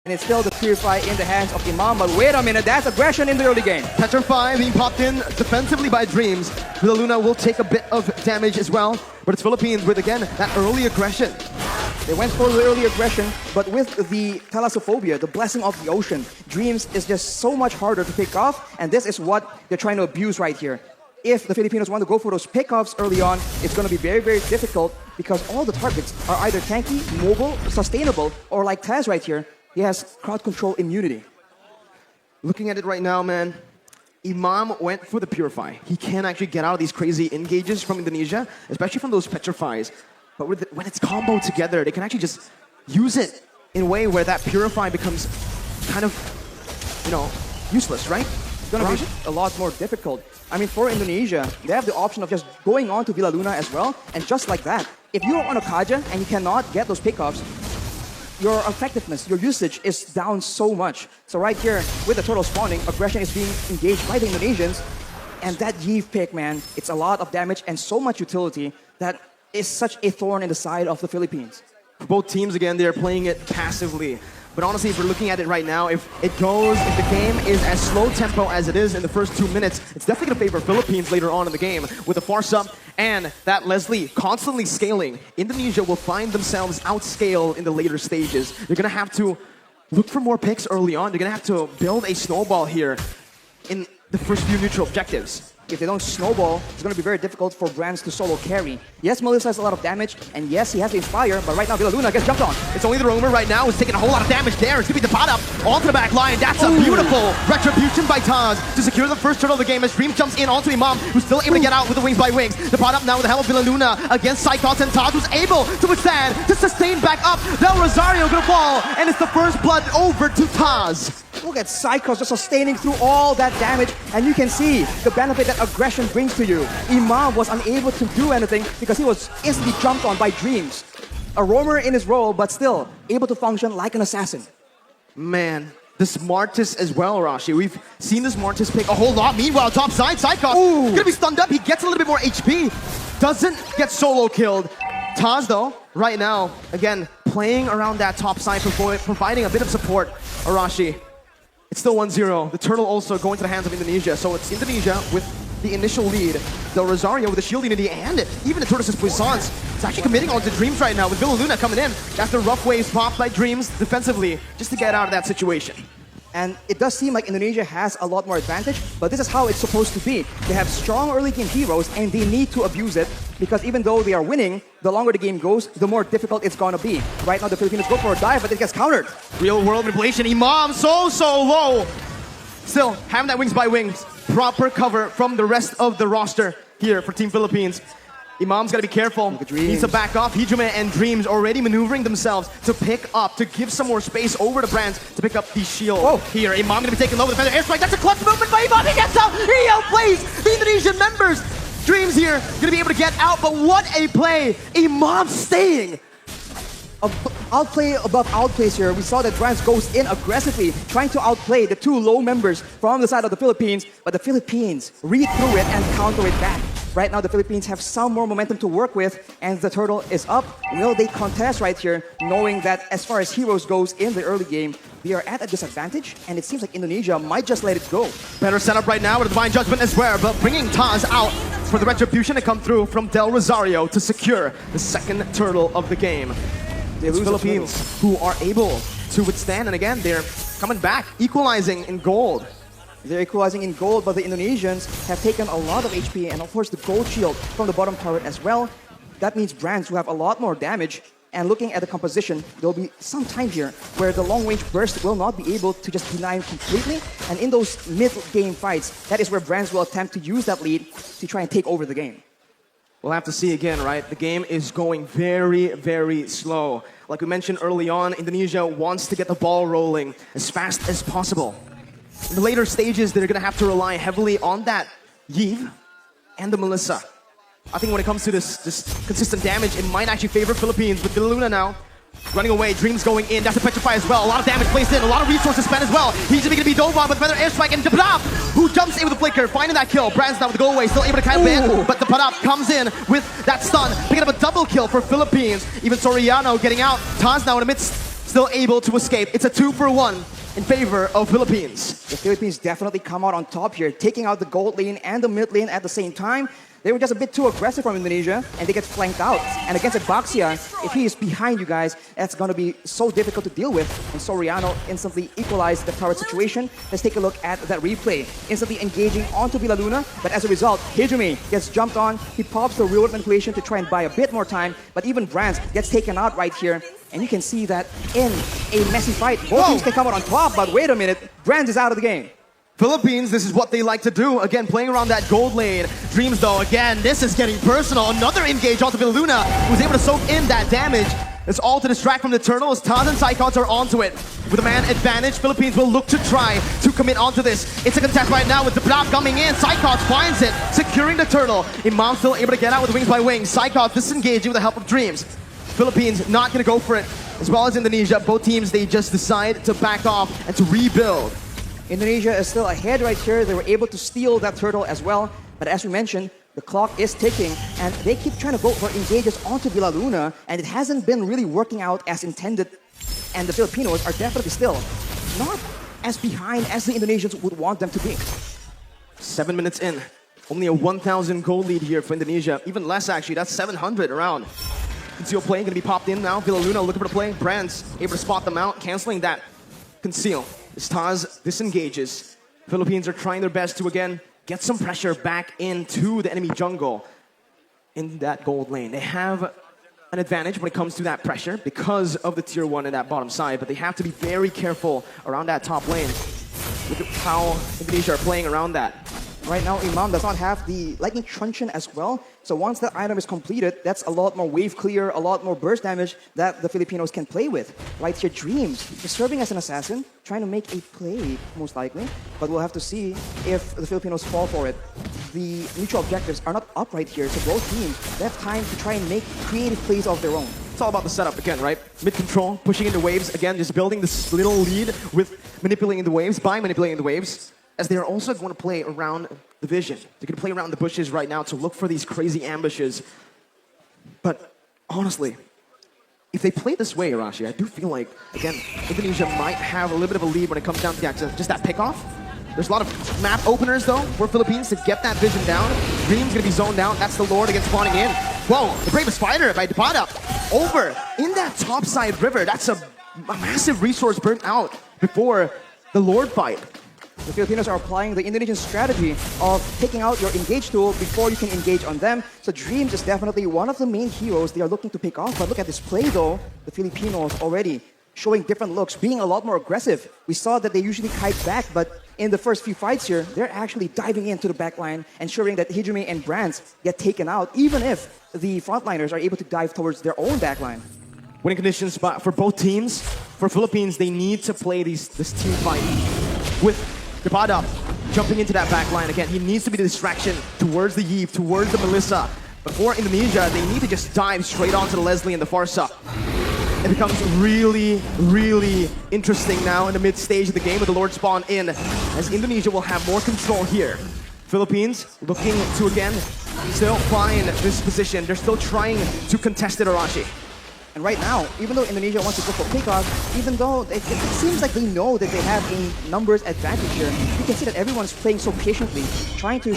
And it's still the Purify in the hands of Imam, but wait a minute, that's aggression in the early game. Petrify being popped in defensively by Dreams. Villa Luna will take a bit of damage as well, but it's Philippines with, again, that early aggression. They went for the early aggression, but with the Thalassophobia, the blessing of the ocean, Dreams is just so much harder to pick off, and this is what they're trying to abuse right here. If the Filipinos want to go for those pickoffs early on, it's going to be very, very difficult because all the targets are either tanky, mobile, sustainable, or like Taz right here, he has crowd control immunity. Looking at it right now, man, Imam went for the Purify. He can actually get out of these crazy engages from Indonesia, especially from those Petrifies. But when it's comboed together, they can actually just use it in a way where that Purify becomes kind of, you know, useless, right? It's going to be a lot more difficult. I mean, for Indonesia, they have the option of just going on to Villa Luna as well, and just like that, if you're on a Kaja and you cannot get those pickoffs, your effectiveness, your usage is down so much. So right here, with the turtle spawning, aggression is being engaged by the Indonesians, and that Yeeve pick, man, it's a lot of damage and so much utility that is such a thorn in the side of the Philippines. For both teams, again, they're playing it passively. But honestly, if we're looking at it right now, if the game is as slow tempo as it is in the first 2 minutes, it's definitely going to favor Philippines later on in the game. With the Farce up and that Leslie constantly scaling, Indonesia will find themselves outscaled in the later stages. They're going to have to look for more picks early on. They're going to have to build a snowball here in the first few neutral objectives. If they don't snowball, it's going to be very difficult for Brands to solo carry. Yes, Melissa has a lot of damage, and yes, he has the Inspire, but right now Villa Luna gets jumped on. It's only the Roamer right now who's taking a whole lot of damage there. It's going to be the pot up onto the back line. That's a beautiful retribution by Taz to secure the first turtle of the game as Dream jumps in onto Imam, who's still able to get out with the wings by wings. The pot up now with the help of Villa Luna against Psychos, and Taz was able to withstand, to sustain back up. Del Rosario going to fall, and it's the first blood over to Taz. Look at Psychos just sustaining through all that damage, and you can see the benefit that aggression brings to you. Imam was unable to do anything because he was instantly jumped on by Dreams. A roamer in his role, but still able to function like an assassin. Man, the Smartest as well, Rashi. We've seen the Smartest pick a whole lot. Meanwhile, top side, Psychos gonna be stunned up. He gets a little bit more HP. Doesn't get solo killed. Taz, though, right now, again, playing around that top side, providing a bit of support, Arashi. It's still 1-0. The turtle also going to the hands of Indonesia. So it's Indonesia with the initial lead. Del Rosario with the shield unity and even the Tortoise's Puissance. It's actually committing onto Dreams right now with Villa Luna coming in. That's the rough waves popped by Dreams defensively just to get out of that situation. And it does seem like Indonesia has a lot more advantage, but this is how it's supposed to be. They have strong early game heroes and they need to abuse it because even though they are winning, the longer the game goes, the more difficult it's gonna be. Right now the Filipinos go for a dive, but it gets countered. Real world manipulation. Imam so low. Still having that wings by wings. Proper cover from the rest of the roster here for Team Philippines. Imam's gotta be careful. Needs to back off. Hijime and Dreams already maneuvering themselves to pick up, to give some more space over to Brands to pick up the shield here. Imam gonna be taking low with the feather airstrike. That's a clutch movement by Imam. He gets out. He outplays the Indonesian members. Dreams here gonna be able to get out, but what a play. Imam staying. Outplay above outplays here. We saw that Brands goes in aggressively, trying to outplay the two low members from the side of the Philippines, but the Philippines read through it and counter it back. Right now, the Philippines have some more momentum to work with, and the turtle is up. Will they contest right here, knowing that as far as heroes goes in the early game, they are at a disadvantage, and it seems like Indonesia might just let it go. Better setup right now with a Divine Judgment as well, but bringing Taz out for the retribution to come through from Del Rosario to secure the second turtle of the game. It's Philippines who are able to withstand, and again, they're coming back, equalizing in gold. They're equalizing in gold, but the Indonesians have taken a lot of HP, and of course the gold shield from the bottom turret as well. That means Brands who have a lot more damage, and looking at the composition, there'll be some time here where the long-range burst will not be able to just deny him completely, and in those mid-game fights, that is where Brands will attempt to use that lead to try and take over the game. We'll have to see again, right? The game is going very slow. Like we mentioned early on, Indonesia wants to get the ball rolling as fast as possible. In the later stages, they're going to have to rely heavily on that Yeeve and the Melissa. I think when it comes to this consistent damage, it might actually favor Philippines. With Villa Luna now running away, Dreams going in. That's a Petrify as well. A lot of damage placed in, a lot of resources spent as well. He's going to be dove on with Feather Airstrike and Padap, who jumps in with the flicker, finding that kill. Brands now with the go away, still able to kind of ban, but the Padap comes in with that stun, picking up a double kill for Philippines. Even Soriano getting out. Taz now in the midst still able to escape. It's a 2-for-1 in favor of Philippines. The Philippines definitely come out on top here, taking out the gold lane and the mid lane at the same time. They were just a bit too aggressive from Indonesia, and they get flanked out. And against Baxia, if he is behind you guys, that's going to be so difficult to deal with. And Soriano instantly equalized the tower situation. Let's take a look at that replay. Instantly engaging onto Villaluna, but as a result, Hijumi gets jumped on. He pops the real-world manipulation to try and buy a bit more time, but even Brands gets taken out right here. And you can see that in a messy fight, both teams can come out on top, but wait a minute, Brands is out of the game. Philippines, this is what they like to do. Again, playing around that gold lane. Dreams, though, again, this is getting personal. Another engage onto Villaluna, who's able to soak in that damage. It's all to distract from the turtle as Taz and Psychots are onto it. With a man advantage, Philippines will look to try to commit onto this. It's a contest right now with the block coming in. Psychots finds it, securing the turtle. Imam still able to get out with wings by wings. Psychots disengaging with the help of Dreams. Philippines not going to go for it. As well as Indonesia, both teams, they just decide to back off and to rebuild. Indonesia is still ahead right here. They were able to steal that turtle as well. But as we mentioned, the clock is ticking, and they keep trying to go for engages onto Villaluna, and it hasn't been really working out as intended. And the Filipinos are definitely still not as behind as the Indonesians would want them to be. 7 minutes in. Only a 1,000 goal lead here for Indonesia. Even less, actually. That's 700 around. Conceal play going to be popped in now. Villaluna looking for the play. Brands able to spot them out, canceling that. Conceal. As Taz disengages. Philippines are trying their best to, again, get some pressure back into the enemy jungle in that gold lane. They have an advantage when it comes to that pressure because of the tier 1 in that bottom side, but they have to be very careful around that top lane. Look at how Indonesia are playing around that. Right now, Imam does not have the Lightning Truncheon as well. So once that item is completed, that's a lot more wave clear, a lot more burst damage that the Filipinos can play with. Right here, Dreams is serving as an assassin, trying to make a play, most likely. But we'll have to see if the Filipinos fall for it. The mutual objectives are not up right here, so both teams, they have time to try and make creative plays of their own. It's all about the setup again, right? Mid control, pushing into waves, again, just building this little lead with manipulating the waves, by manipulating the waves. As they are also going to play around the vision. They're going to play around the bushes right now to look for these crazy ambushes. But honestly, if they play this way, Arashi, I do feel like, again, Indonesia might have a little bit of a lead when it comes down to just that pickoff. There's a lot of map openers, though, for Philippines to get that vision down. Dream's going to be zoned down. That's the Lord against spawning in. Whoa, the Bravest Fighter by Depada. Over in that topside river. That's a massive resource burnt out before the Lord fight. The Filipinos are applying the Indonesian strategy of taking out your engage tool before you can engage on them. So Dreams is definitely one of the main heroes they are looking to pick off. But look at this play though. The Filipinos already showing different looks, being a lot more aggressive. We saw that they usually kite back, but in the first few fights here, they're actually diving into the back line, ensuring that Hijumi and Brands get taken out, even if the frontliners are able to dive towards their own back line. Winning conditions for both teams. For Philippines, they need to play this team fight with Depada jumping into that back line again. He needs to be the distraction towards the Yves, towards the Melissa. But for Indonesia, they need to just dive straight onto the Leslie and the Farsa. It becomes really, really interesting now in the mid stage of the game with the Lord spawn in, as Indonesia will have more control here. Philippines looking to again still find this position. They're still trying to contest it, Arashi. And right now, even though Indonesia wants to go for pickoff, even though it seems like they know that they have a numbers advantage here, you can see that everyone's playing so patiently, trying to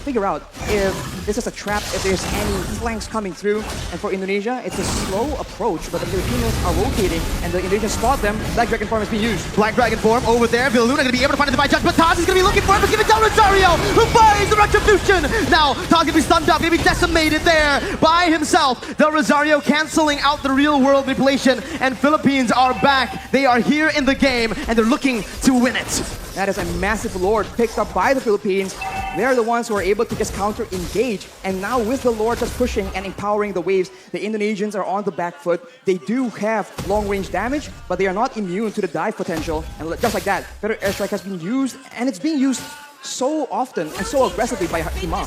figure out if this is a trap, if there's any flanks coming through. And for Indonesia, it's a slow approach, but the Filipinos are rotating, and the Indonesians spot them. Black Dragon form is being used. Black Dragon form over there. Villaluna going to be able to find it by judge, but Taz is going to be looking for it, but give it down to Rosario, who finds the retribution. Now, Taz going to be stunned up, going to be decimated there by himself. The Rosario canceling out the real world manipulation, and Philippines are back. They are here in the game, and they're looking to win it. That is a massive Lord picked up by the Philippines. They're the ones who are able to just counter-engage, and now with the Lord just pushing and empowering the waves, the Indonesians are on the back foot. They do have long-range damage, but they are not immune to the dive potential. And just like that, Feather Airstrike has been used, and it's being used so often and so aggressively by Imam.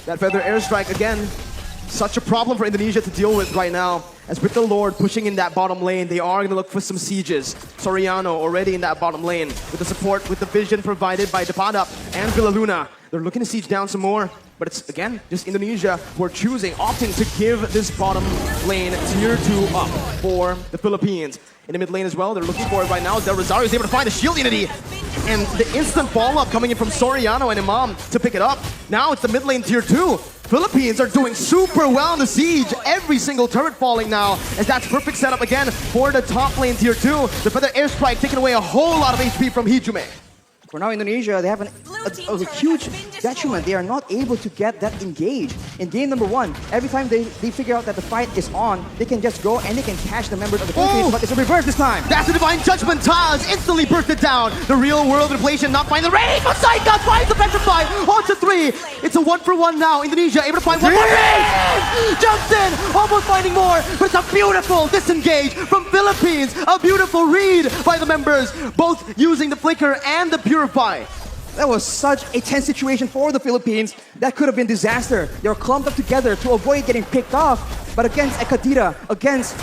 That Feather Airstrike again Such a problem for Indonesia to deal with right now. As with the Lord pushing in that bottom lane, they are going to look for some sieges. Soriano already in that bottom lane with the support, with the vision provided by Depadap and Villaluna. They're looking to siege down some more, but it's, again, just Indonesia who are opting to give this bottom lane tier 2 up for the Philippines. In the mid lane as well, they're looking for it right now. Del Rosario is able to find the shield unity. And the instant follow-up coming in from Soriano and Imam to pick it up. Now it's the mid lane tier 2. Philippines are doing super well in the siege. Every single turret falling now, as that's perfect setup again for the top lane tier 2. The Feather Airstrike taking away a whole lot of HP from Hijume. For now, Indonesia, they have a huge detriment. They are not able to get that engage. In game number 1, every time they figure out that the fight is on, they can just go and they can catch the members of the Philippines, but it's a reverse this time. That's a Divine Judgment. Taz instantly bursted down. The real world inflation not finding the range, but Saika finds the petrify. On to 3. It's a 1-for-1 now. Indonesia able to find one more range. Jumps in, almost finding more, but it's a beautiful disengage from Philippines. A beautiful read by the members, both using the flicker and the purify. That was such a tense situation for the Philippines. That could have been disaster. They were clumped up together to avoid getting picked off. But against a Kadira, against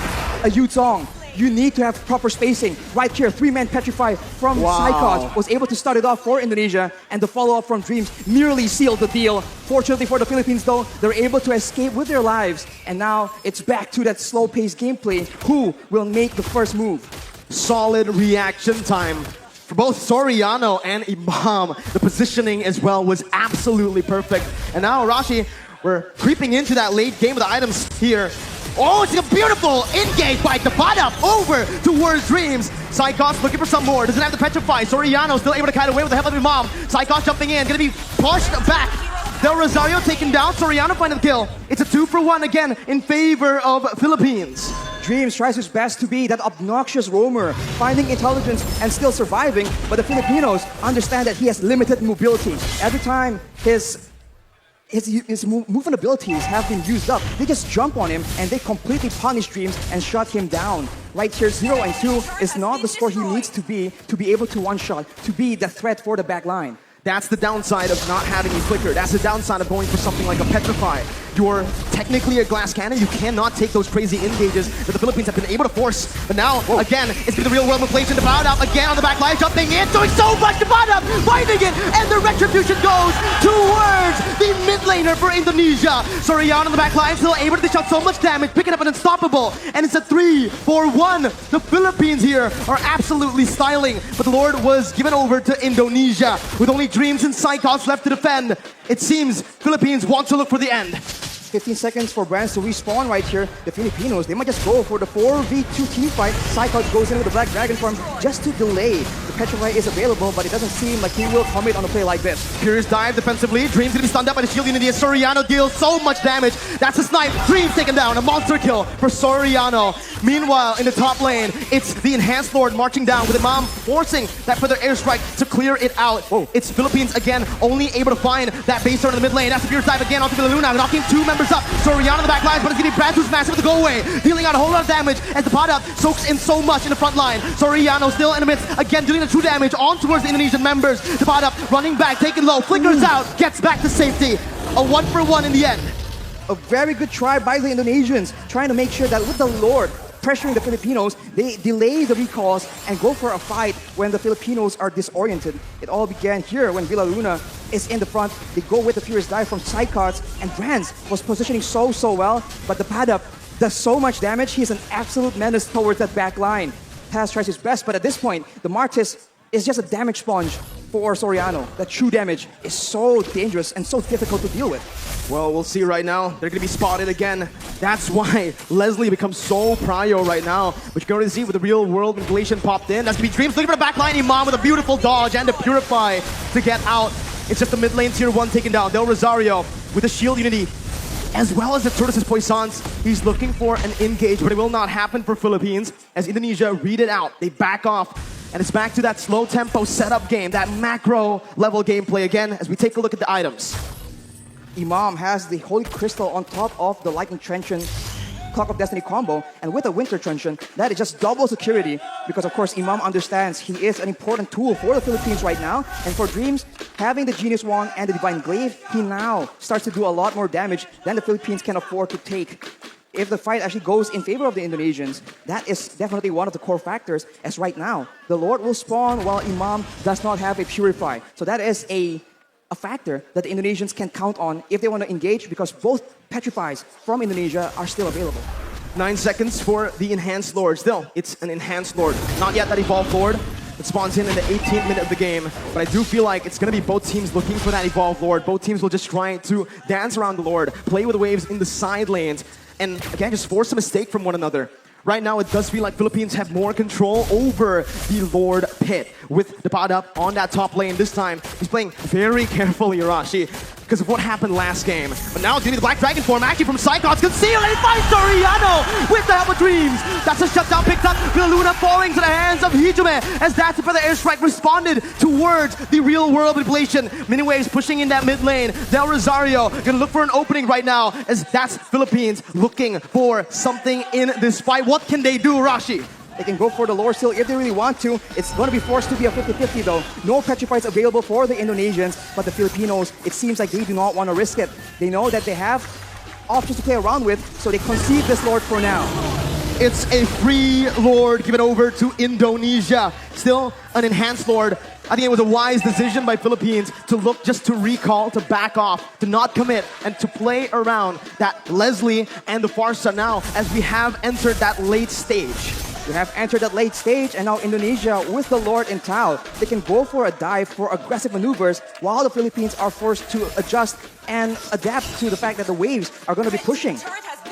a Yutong, you need to have proper spacing. Right here, 3-man Petrify from Psychot was able to start it off for Indonesia, and the follow-up from Dreams nearly sealed the deal. Fortunately for the Philippines though, they're able to escape with their lives, and now it's back to that slow-paced gameplay. Who will make the first move? Solid reaction time for both Soriano and Imam. The positioning as well was absolutely perfect. And now, Rashi, we're creeping into that late game of the items here. Oh, it's a beautiful engage by Depadap over towards Dreams. Psychos looking for some more. Doesn't have the Petrify. Soriano still able to kite away with the help of Imam. Psychos jumping in, gonna be pushed back. Del Rosario taken down. Soriano finding the kill. It's a 2-for-1 again in favor of Philippines. Dreams tries his best to be that obnoxious roamer, finding intelligence and still surviving, but the Filipinos understand that he has limited mobility. Every time his movement abilities have been used up, they just jump on him and they completely punish Dreams and shut him down. Right here, 0 and 2 is not the score he needs to be able to one-shot, to be the threat for the back line. That's the downside of not having a flicker. That's the downside of going for something like a Petrify. You're technically a glass cannon. You cannot take those crazy engages that the Philippines have been able to force. But now, again, it's been the real world inflation. Depadap again on the back line, jumping in, doing so much. Depadap finding it, and the retribution goes towards the mid laner for Indonesia. Soriano on the back line, still able to dish out so much damage, picking up an unstoppable, and it's a 3-for-1. The Philippines here are absolutely styling, but the Lord was given over to Indonesia with only Dreams and Psychos left to defend. It seems Philippines want to look for the end. 15 seconds for Brands to respawn right here. The Filipinos, they might just go for the 4v2 team fight. Psychot goes in with the Black Dragon form just to delay. The Petrify is available, but it doesn't seem like he will commit on a play like this. Curious dive defensively. Dreams gonna be stunned up by the shield unity as Soriano deals so much damage. That's a snipe. Dreams taken down. A monster kill for Soriano. Meanwhile, in the top lane, it's the Enhanced Lord marching down with Imam forcing that Feather Airstrike to clear it out. Whoa. It's Philippines again, only able to find that base turn in the mid lane. That's the Fierce dive again onto Villaluna, knocking 2 members up. Soriano on the back line, but it's gonna be Brad's massive with the go away, dealing out a whole lot of damage as the Depadap soaks in so much in the front line. Soriano still in the midst, again dealing the true damage on towards the Indonesian members. Depadap running back, taking low, flickers out, gets back to safety. A 1-for-1 in the end. A very good try by the Indonesians, trying to make sure that with the Lord pressuring the Filipinos, they delay the recalls and go for a fight when the Filipinos are disoriented. It all began here when Villaluna is in the front. They go with the Furious Dive from Psychots, and Brands was positioning so well, but the Padap does so much damage. He's an absolute menace towards that back line. Taz tries his best, but at this point, the Martis is just a damage sponge for Soriano. That true damage is so dangerous and so difficult to deal with. Well, we'll see right now. They're going to be spotted again. That's why Leslie becomes so prio right now. But you can already see with the real world manipulation popped in. That's going to be Dreams looking for the back line. Imam with a beautiful dodge and a Purify to get out. It's just the mid lane tier 1 taken down. Del Rosario with the shield unity, as well as the Tortoise's Poissons. He's looking for an engage, but it will not happen for Philippines as Indonesia read it out. They back off, and it's back to that slow tempo setup game, that macro level gameplay again as we take a look at the items. Imam has the Holy Crystal on top of the Lightning Trenchant Clock of Destiny combo, and with a Winter Truncheon, that is just double security, because of course Imam understands he is an important tool for the Philippines right now, and for Dreams, having the Genius Wand and the Divine Glaive, he now starts to do a lot more damage than the Philippines can afford to take. If the fight actually goes in favor of the Indonesians, that is definitely one of the core factors, as right now, the Lord will spawn while Imam does not have a Purify. So that is a factor that the Indonesians can count on if they want to engage, because both Petrifies from Indonesia are still available. 9 seconds for the Enhanced Lord. Still, it's an Enhanced Lord. Not yet that Evolved Lord. It spawns in the 18th minute of the game. But I do feel like it's going to be both teams looking for that Evolved Lord. Both teams will just try to dance around the Lord, play with the waves in the side lanes, and again, just force a mistake from one another. Right now, it does feel like Philippines have more control over the Lord pit with the pod up on that top lane. This time, he's playing very carefully, Arashi, because of what happened last game. But now it's going to be the Black Dragon form, actually from Psychots. Conceal and finds Soriano with the help of Dreams. That's a shutdown picked up. Luna falling to the hands of Hijime as that's where the airstrike responded towards the real world manipulation. Miniwaves pushing in that mid lane. Del Rosario going to look for an opening right now as that's Philippines looking for something in this fight. What can they do, Rashi? They can go for the lore steal if they really want to. It's going to be forced to be a 50-50 though. No Petrifies available for the Indonesians, but the Filipinos, it seems like they do not want to risk it. They know that they have options to play around with, so they concede this Lord for now. It's a free Lord given over to Indonesia. Still an Enhanced Lord. I think it was a wise decision by Philippines to look just to recall, to back off, to not commit, and to play around that Leslie and the Farsa now as we have entered that late stage. We have entered that late stage, and now Indonesia with the Lord in Tao, they can go for a dive for aggressive maneuvers, while the Philippines are forced to adjust and adapt to the fact that the waves are going to be pushing.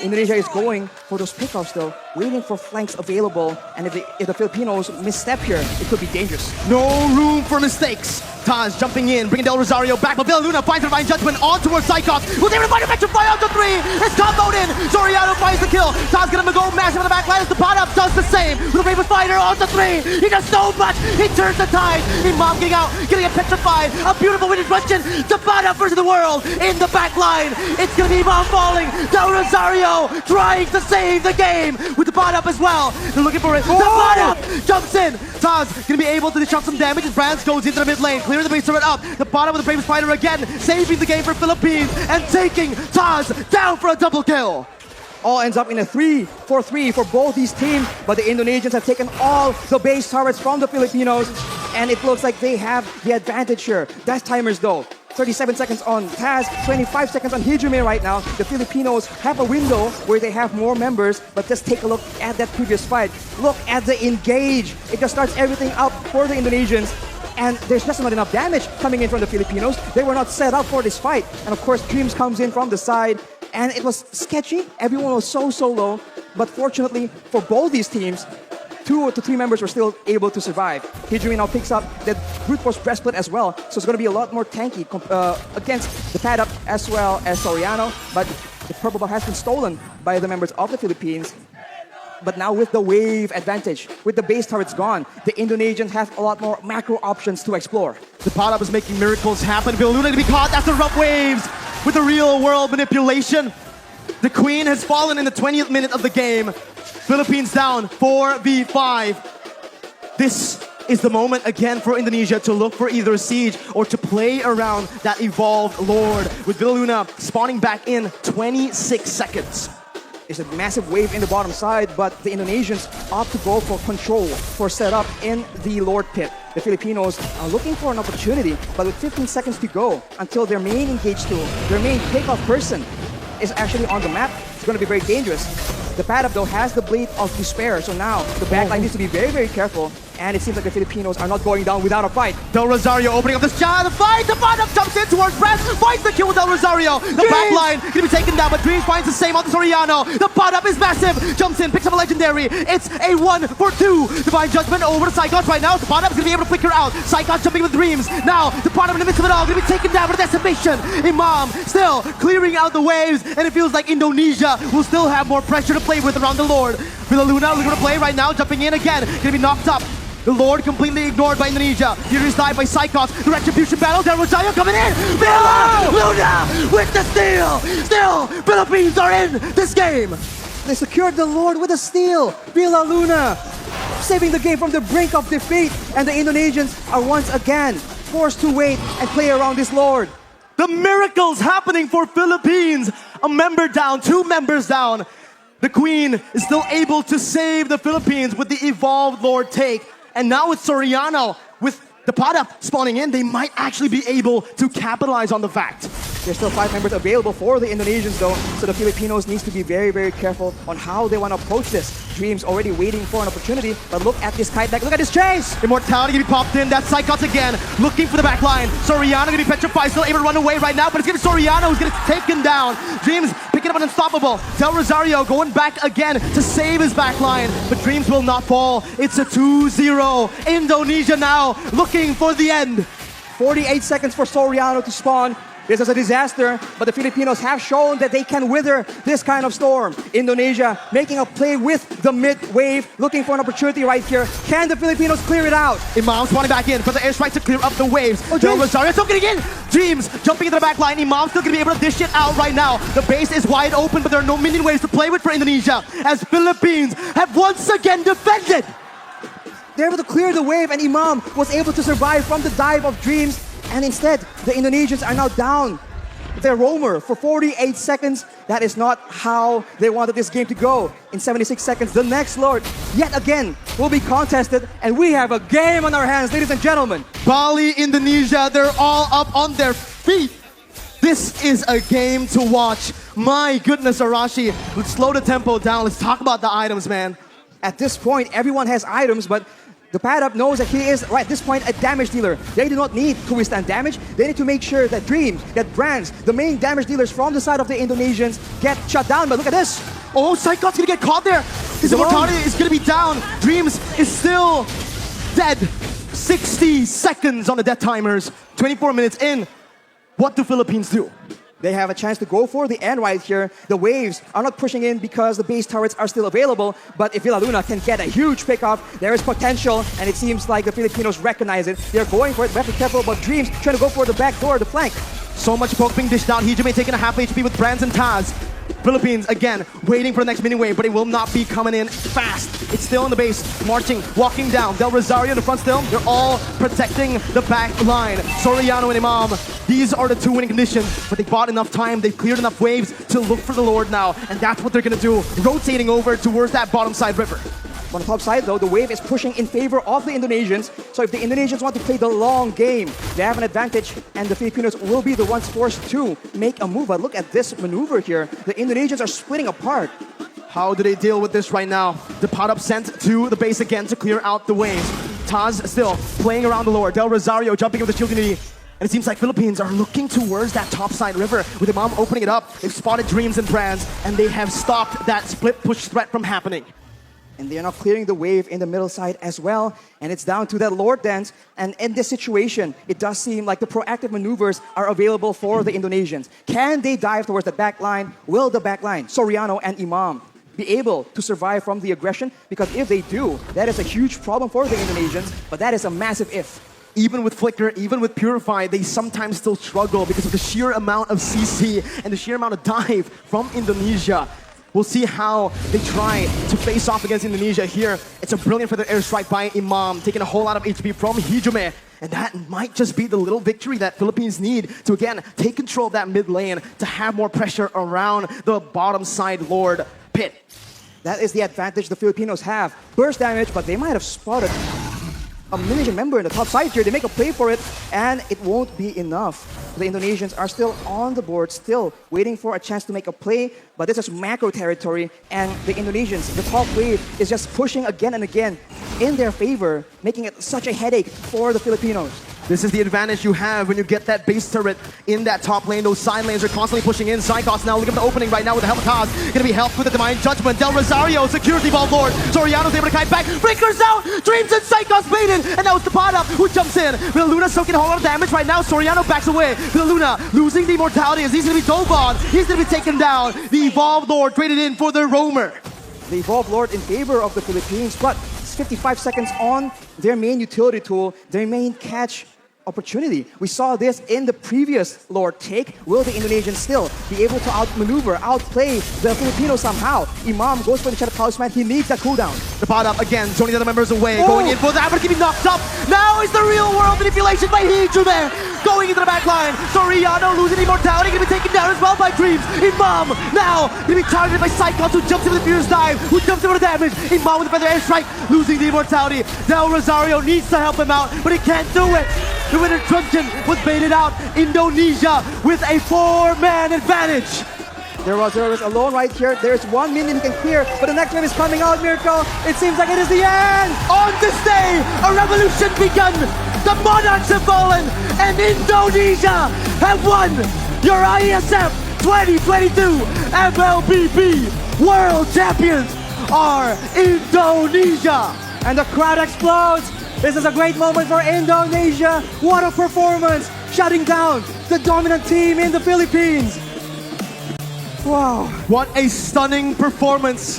Indonesia is going for those pickoffs though, waiting for flanks available, and if the Filipinos misstep here, it could be dangerous. No room for mistakes. Taz jumping in, bringing Del Rosario back, but Luna finds the Divine Judgment on towards Psychops. Was able to find a Petrify onto 3. It's comboed in. Soriano finds the kill. Taz gonna go massive on the back line as the pot up does the same. With a Raven Fighter onto 3. He does so much. He turns the tide. Imam getting out, getting a Petrified. A beautiful winning Russian. The pot up versus the world in the back line. It's gonna be Imam falling. Del Rosario trying to save the game with the pot up as well. They're looking for it. The pot up jumps in. Taz gonna be able to disrupt some damage as Brands goes into the mid lane. Clearing the base turret up. The bottom of the Brave Spider again, saving the game for Philippines and taking Taz down for a double kill. All ends up in a 3-4-3 for both these teams, but the Indonesians have taken all the base turrets from the Filipinos, and it looks like they have the advantage here. Death timers though. 37 seconds on Taz, 25 seconds on Hijime right now. The Filipinos have a window where they have more members, but just take a look at that previous fight. Look at the engage. It just starts everything up for the Indonesians. And there's just not enough damage coming in from the Filipinos. They were not set up for this fight. And of course, Dreams comes in from the side. And it was sketchy. Everyone was so low. But fortunately for both these teams, 2 to 3 members were still able to survive. Hijime now picks up the Brute Force Breastplate as well. So it's going to be a lot more tanky against the pad up as well as Soriano. But the purple buff has been stolen by the members of the Philippines. But now with the wave advantage, with the base turrets gone, the Indonesians have a lot more macro options to explore. The pot up is making miracles happen. Luna to be caught after rough waves with the real world manipulation. The Queen has fallen in the 20th minute of the game. Philippines down 4v5. This is the moment again for Indonesia to look for either a siege or to play around that Evolved Lord, with Luna spawning back in 26 seconds. There's a massive wave in the bottom side, but the Indonesians opt to go for control, for setup in the Lord pit. The Filipinos are looking for an opportunity, but with 15 seconds to go until their main engage tool, their main takeoff person is actually on the map, it's going to be very dangerous. The pad up though has the Blade of Despair, so now the backline needs to be very careful. And it seems like the Filipinos are not going down without a fight. Del Rosario opening up the shot, the fight, the bottom jumps in towards Brad, finds the kill with Del Rosario. The back line gonna be taken down, but Dreams finds the same on the Soriano. The pot up is massive, jumps in, picks up a legendary. It's a 1-for-2. Divine Judgment over to Psychots right now. The pot up is gonna be able to flicker out. Psychots jumping with Dreams. Now, the pot up in the midst of it all, gonna be taken down with a decimation. Imam still clearing out the waves, and it feels like Indonesia will still have more pressure to play with around the Lord. Luna looking to play right now, jumping in again, gonna be knocked up. The Lord completely ignored by Indonesia. Furious dive by Psychots. The Retribution battle. Del Rosario coming in. Luna with the steal. Still, Philippines are in this game. They secured the Lord with a steal. Villa Luna saving the game from the brink of defeat. And the Indonesians are once again forced to wait and play around this Lord. The miracles happening for Philippines. A member down, 2 members down. The Queen is still able to save the Philippines with the Evolved Lord take. And now with Soriano, with the Pada spawning in, they might actually be able to capitalize on the fact. There's still 5 members available for the Indonesians though, so the Filipinos needs to be very, very careful on how they want to approach this. Dreams already waiting for an opportunity, but look at this kite back, look at this chase! Immortality gonna be popped in, that's Psychots again, looking for the back line. Soriano gonna be petrified, still able to run away right now, but it's gonna be Soriano who's gonna take him down. Dreams picking up an unstoppable. Del Rosario going back again to save his back line, but Dreams will not fall. It's a 2-0. Indonesia now looking for the end. 48 seconds for Soriano to spawn. This is a disaster, but the Filipinos have shown that they can wither this kind of storm. Indonesia making a play with the mid wave, looking for an opportunity right here. Can the Filipinos clear it out? Imam spawning back in for the airstrike to clear up the waves. Oh, Del Dreams. Rosario still getting in. Dreams jumping into the back line. Imam still gonna be able to dish it out right now. The base is wide open, but there are no minion waves to play with for Indonesia, as Philippines have once again defended. They're able to clear the wave, and Imam was able to survive from the dive of Dreams. And instead, the Indonesians are now down their roamer for 48 seconds. That is not how they wanted this game to go. In 76 seconds, the next Lord, yet again, will be contested. And we have a game on our hands, ladies and gentlemen. Bali, Indonesia, they're all up on their feet. This is a game to watch. My goodness, Arashi. Let's slow the tempo down. Let's talk about the items, man. At this point, everyone has items, but the pad-up knows that he is, right at this point, a damage dealer. They do not need to withstand damage. They need to make sure that Dreams, that Brands, the main damage dealers from the side of the Indonesians, get shut down. But look at this. Oh, Psychot's gonna get caught there. His immortality is gonna be down. Dreams is still dead. 60 seconds on the death timers. 24 minutes in. What do Philippines do? They have a chance to go for the end right here. The waves are not pushing in because the base turrets are still available. But if Villa Luna can get a huge pickoff, there is potential. And it seems like the Filipinos recognize it. They're going for it. We have to be careful about Dreams trying to go for the back door, the flank. So much poke being dished out. Hijime taking a half HP with Brands and Taz. Philippines, again, waiting for the next mini wave, but it will not be coming in fast. It's still in the base, marching, walking down. Del Rosario in the front still. They're all protecting the back line. Soriano and Imam, these are the 2 winning conditions, but they bought enough time. They've cleared enough waves to look for the Lord now, and that's what they're going to do, rotating over towards that bottom side river. On the top side, though, the wave is pushing in favor of the Indonesians. So if the Indonesians want to play the long game, they have an advantage, and the Filipinos will be the ones forced to make a move. But look at this maneuver here. The Indonesians are splitting apart. How do they deal with this right now? The pot up sent to the base again to clear out the waves. Taz still playing around the Lord. Del Rosario jumping with the shield unity. And it seems like Philippines are looking towards that top side river with Imam opening it up. They've spotted Dreams and Brands, and they have stopped that split push threat from happening. And they are now clearing the wave in the middle side as well. And it's down to that Lord dance. And in this situation, it does seem like the proactive maneuvers are available for the Indonesians. Can they dive towards the back line? Will the back line, Soriano and Imam, be able to survive from the aggression? Because if they do, that is a huge problem for the Indonesians. But that is a massive if. Even with Flicker, even with Purify, they sometimes still struggle because of the sheer amount of CC and the sheer amount of dive from Indonesia. We'll see how they try to face off against Indonesia here. It's a brilliant feather airstrike by Imam, taking a whole lot of HP from Hijime. And that might just be the little victory that Philippines need to, again, take control of that mid lane to have more pressure around the bottom side Lord pit. That is the advantage the Filipinos have. Burst damage, but they might have spotted a Indonesian member in the top side here. They make a play for it, and it won't be enough. The Indonesians are still on the board, still waiting for a chance to make a play, but this is macro territory, and the Indonesians, the top wave, is just pushing again and again in their favor, making it such a headache for the Filipinos. This is the advantage you have when you get that base turret in that top lane. Those side lanes are constantly pushing in. Psychos now, look at the opening right now with the help of Taz. Gonna be helped with the Divine Judgment. Del Rosario secures the Evolved Lord. Soriano's able to kite back. Breakers out! Dreams and Psychos baited! And now it's the pot up who jumps in. Villa Luna soaking a whole lot of damage right now. Soriano backs away. Villa Luna losing the immortality as he's gonna be dove on. He's gonna be taken down. The Evolved Lord traded in for the Roamer. The Evolved Lord in favor of the Philippines, but it's 55 seconds on their main utility tool, their main catch opportunity. We saw this in the previous Lord take. Will the Indonesians still be able to outmaneuver, outplay the Filipinos somehow? Imam goes for the Shadow Talisman. He needs that cooldown. The bottom again, zoning the other members away, Oh. going in for that, but keeping knocked up. Now is the real world manipulation by Hiju there. Going into the back line. Soriano losing immortality, gonna be taken down as well by Dreams. Imam now gonna be targeted by Cyclops, who jumps in with the Fierce Dive, who jumps in with the damage. Imam with the Feather Airstrike, losing the immortality. Now Rosario needs to help him out, but he can't do it. The winner Truncheon was baited out. Indonesia with a 4-man advantage. There was alone right here. There's 1 minion he can clear, but the next wave is coming out, Miracle. It seems like it is the end. On this day, a revolution begun. The Monarchs have fallen, and Indonesia have won your IESF 2022 MLBB World Champions are Indonesia. And the crowd explodes. This is a great moment for Indonesia. What a performance, shutting down the dominant team in the Philippines. Wow. What a stunning performance.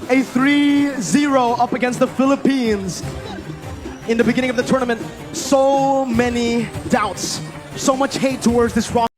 A 3-0 up against the Philippines. In the beginning of the tournament, so many doubts, so much hate towards this roster.